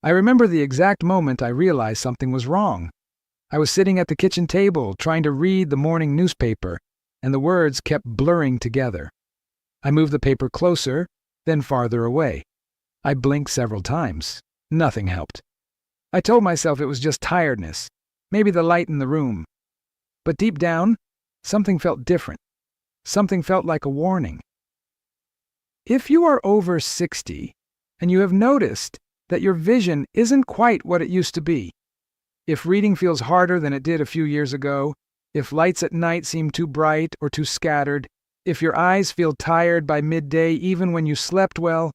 I remember the exact moment I realized something was wrong. I was sitting at the kitchen table trying to read the morning newspaper, and the words kept blurring together. I moved the paper closer, then farther away. I blinked several times. Nothing helped. I told myself it was just tiredness, maybe the light in the room. But deep down, something felt different. Something felt like a warning. If you are over 60 and you have noticed that your vision isn't quite what it used to be, if reading feels harder than it did a few years ago, if lights at night seem too bright or too scattered, if your eyes feel tired by midday even when you slept well,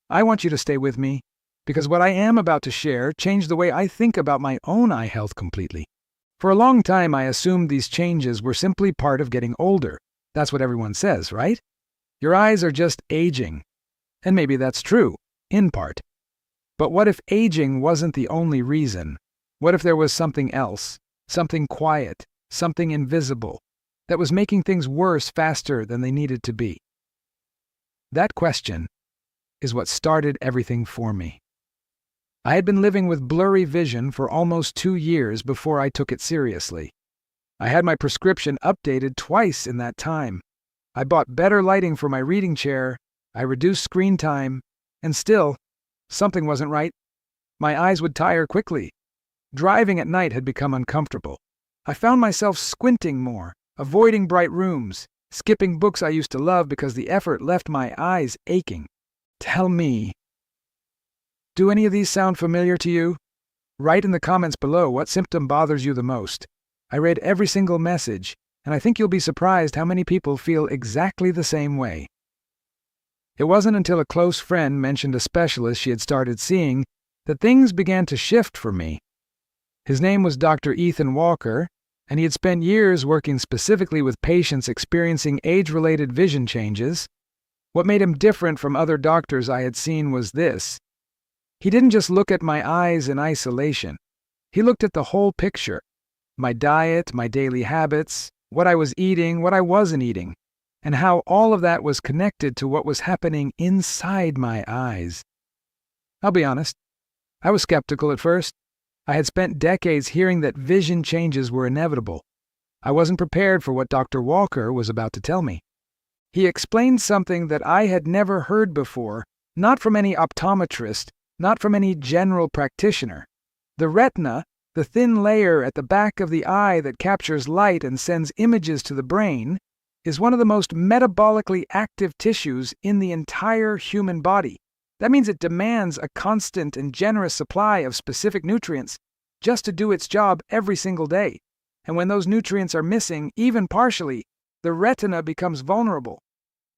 I want you to stay with me, because what I am about to share changed the way I think about my own eye health completely. For a long time, I assumed these changes were simply part of getting older. That's what everyone says, right? Your eyes are just aging. And maybe that's true, in part. But what if aging wasn't the only reason? What if there was something else, something quiet, something invisible, that was making things worse faster than they needed to be? That question is what started everything for me. I had been living with blurry vision for almost 2 years before I took it seriously. I had my prescription updated twice in that time. I bought better lighting for my reading chair, I reduced screen time, and still, something wasn't right. My eyes would tire quickly. Driving at night had become uncomfortable. I found myself squinting more, avoiding bright rooms, skipping books I used to love because the effort left my eyes aching. Tell me, do any of these sound familiar to you? Write in the comments below what symptom bothers you the most. I read every single message, and I think you'll be surprised how many people feel exactly the same way. It wasn't until a close friend mentioned a specialist she had started seeing that things began to shift for me. His name was Dr. Ethan Walker, and he had spent years working specifically with patients experiencing age-related vision changes. What made him different from other doctors I had seen was this. He didn't just look at my eyes in isolation. He looked at the whole picture. My diet, my daily habits, what I was eating, what I wasn't eating, and how all of that was connected to what was happening inside my eyes. I'll be honest, I was skeptical at first. I had spent decades hearing that vision changes were inevitable. I wasn't prepared for what Dr. Walker was about to tell me. He explained something that I had never heard before, not from any optometrist, not from any general practitioner. The retina, the thin layer at the back of the eye that captures light and sends images to the brain, is one of the most metabolically active tissues in the entire human body. That means it demands a constant and generous supply of specific nutrients just to do its job every single day. And when those nutrients are missing, even partially, the retina becomes vulnerable.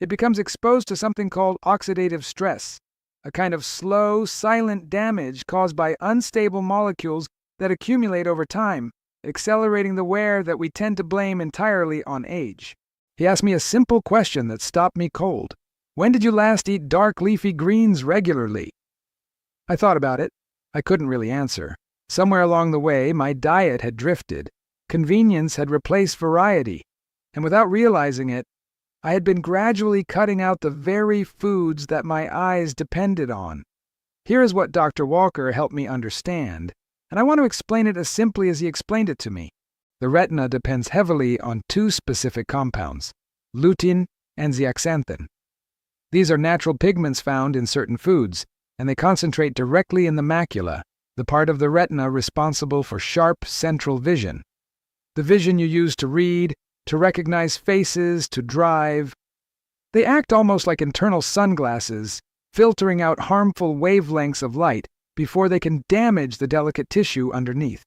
It becomes exposed to something called oxidative stress, a kind of slow, silent damage caused by unstable molecules that accumulate over time, accelerating the wear that we tend to blame entirely on age. He asked me a simple question that stopped me cold. When did you last eat dark leafy greens regularly? I thought about it. I couldn't really answer. Somewhere along the way, my diet had drifted. Convenience had replaced variety. And without realizing it, I had been gradually cutting out the very foods that my eyes depended on. Here is what Dr. Walker helped me understand, and I want to explain it as simply as he explained it to me. The retina depends heavily on 2 specific compounds, lutein and zeaxanthin. These are natural pigments found in certain foods, and they concentrate directly in the macula, the part of the retina responsible for sharp central vision. The vision you use to read, to recognize faces, to drive. They act almost like internal sunglasses, filtering out harmful wavelengths of light before they can damage the delicate tissue underneath.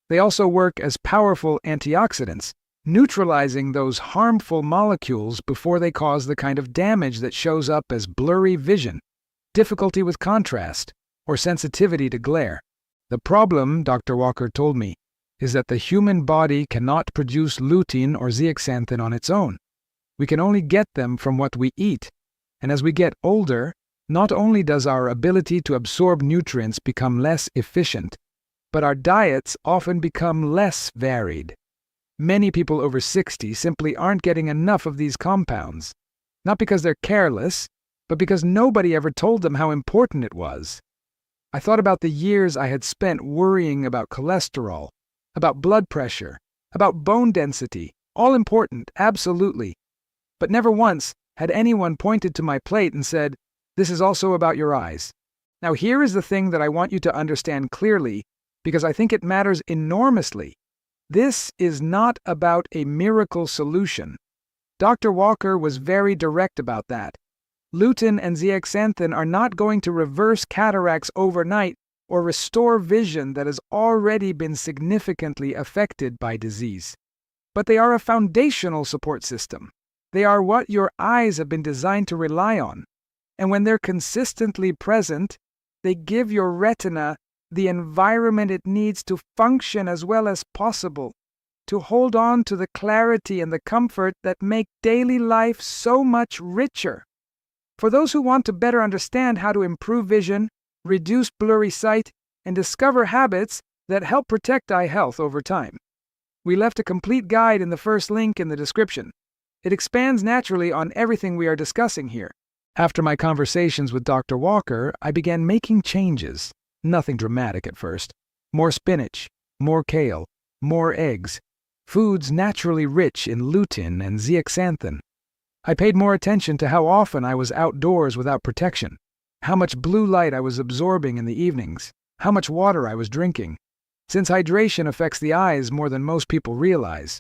They also work as powerful antioxidants, neutralizing those harmful molecules before they cause the kind of damage that shows up as blurry vision, difficulty with contrast, or sensitivity to glare. The problem, Dr. Walker told me, is that the human body cannot produce lutein or zeaxanthin on its own. We can only get them from what we eat, and as we get older, not only does our ability to absorb nutrients become less efficient, but our diets often become less varied. Many people over 60 simply aren't getting enough of these compounds, not because they're careless, but because nobody ever told them how important it was. I thought about the years I had spent worrying about cholesterol, about blood pressure, about bone density, all important, absolutely. But never once had anyone pointed to my plate and said, "This is also about your eyes." Now here is the thing that I want you to understand clearly, because I think it matters enormously. This is not about a miracle solution. Dr. Walker was very direct about that. Lutein and zeaxanthin are not going to reverse cataracts overnight or restore vision that has already been significantly affected by disease. But they are a foundational support system. They are what your eyes have been designed to rely on. And when they're consistently present, they give your retina the environment it needs to function as well as possible, to hold on to the clarity and the comfort that make daily life so much richer. For those who want to better understand how to improve vision, reduce blurry sight, and discover habits that help protect eye health over time, we left a complete guide in the first link in the description. It expands naturally on everything we are discussing here. After my conversations with Dr. Walker, I began making changes. Nothing dramatic at first. More spinach, more kale, more eggs, foods naturally rich in lutein and zeaxanthin. I paid more attention to how often I was outdoors without protection, how much blue light I was absorbing in the evenings, how much water I was drinking. Since hydration affects the eyes more than most people realize,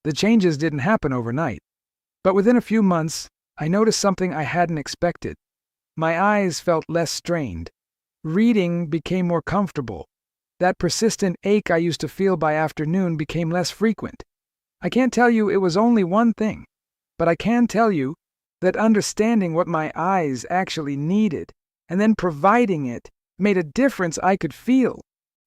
the changes didn't happen overnight. But within a few months, I noticed something I hadn't expected. My eyes felt less strained. Reading became more comfortable. That persistent ache I used to feel by afternoon became less frequent. I can't tell you it was only one thing, but I can tell you that understanding what my eyes actually needed and then providing it made a difference I could feel.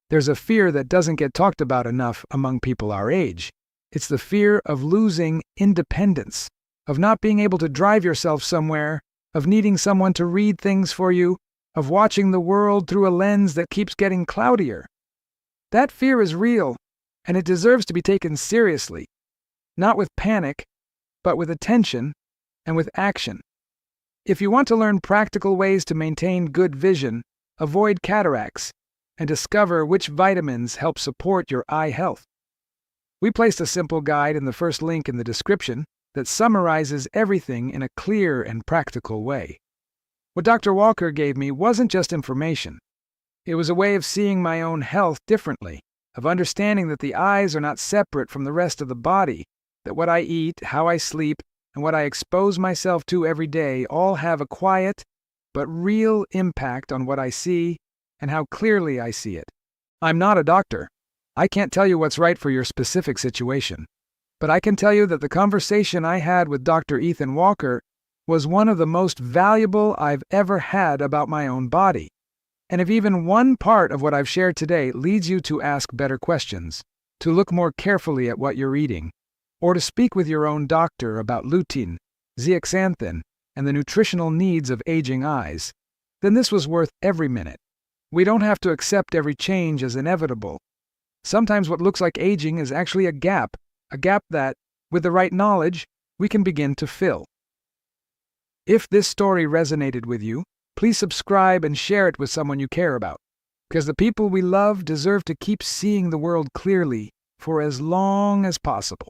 There's a fear that doesn't get talked about enough among people our age. It's the fear of losing independence, of not being able to drive yourself somewhere, of needing someone to read things for you, of watching the world through a lens that keeps getting cloudier. That fear is real, and it deserves to be taken seriously, not with panic, but with attention and with action. If you want to learn practical ways to maintain good vision, avoid cataracts, and discover which vitamins help support your eye health, we placed a simple guide in the first link in the description that summarizes everything in a clear and practical way. What Dr. Walker gave me wasn't just information. It was a way of seeing my own health differently, of understanding that the eyes are not separate from the rest of the body, that what I eat, how I sleep, and what I expose myself to every day all have a quiet but real impact on what I see and how clearly I see it. I'm not a doctor. I can't tell you what's right for your specific situation, but I can tell you that the conversation I had with Dr. Ethan Walker was one of the most valuable I've ever had about my own body. And if even one part of what I've shared today leads you to ask better questions, to look more carefully at what you're eating, or to speak with your own doctor about lutein, zeaxanthin, and the nutritional needs of aging eyes, then this was worth every minute. We don't have to accept every change as inevitable. Sometimes what looks like aging is actually a gap that, with the right knowledge, we can begin to fill. If this story resonated with you, please subscribe and share it with someone you care about, because the people we love deserve to keep seeing the world clearly for as long as possible.